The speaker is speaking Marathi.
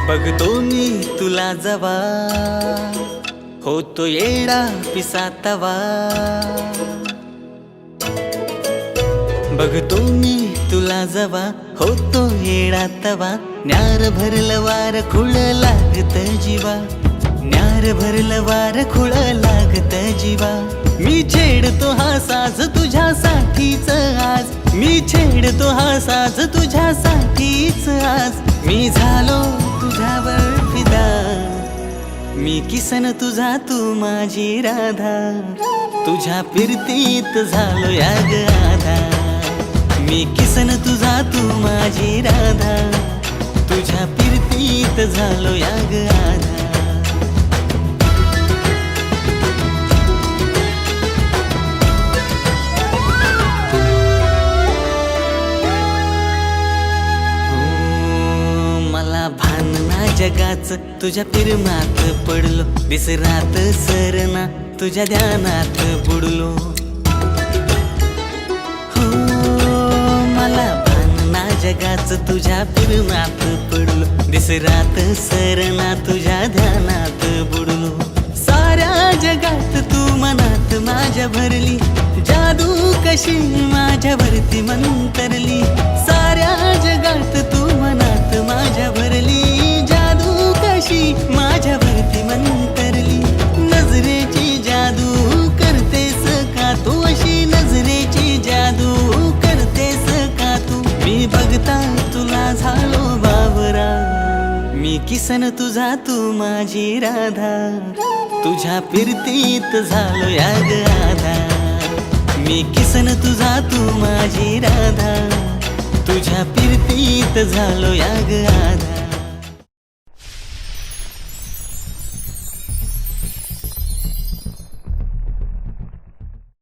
बघतो मी तुला जवा होतो येडा पिसातवा, बघतो मी तुला जवा होतो येडा तवा, न्यार भरलं वार खुळ लागत जीवा, न्यार भरलं वार खुळ लागत जीवा। मी छेडतो हा साज तुझ्यासाठीच आज, मी छेडतो हा साज तुझ्यासाठीच आज। मी झालो तुझ्यावर फिदा, मी किसन तुझा तू माझी राधा, तुझ्या फिरतीत झालो या ग आधा। मी किसन तुझा तू माझी राधा, तुझ्या फिरतीत झालो या ग आधा। जगाच तुझ्या प्रेमात पडलो, विसरात सरना तुझ्या ध्यानात बुडलो। हो मला भानना जगाच तुझ्या प्रेमात पडलो, विसरात सरना तुझ्या ध्यानात बुडलो। साऱ्या जगात तू मनात माझ्या भरली, जादू कशी माझ्यावरती मंतरली। साऱ्या जगात तू मनात माझ्या भरली, माझ्यावरती मंतरली। नजरेची जादू करतेस का तू, अशी नजरेची जादू करतेस का तू। मी बघता तुला झालो बावरा, मी किसन तुझा तू माझी राधा, तुझ्या फिरतीत झालो या ग आधा। मी किसन तुझा तू माझी राधा, तुझ्या फिरतीत झालो या ग आधा।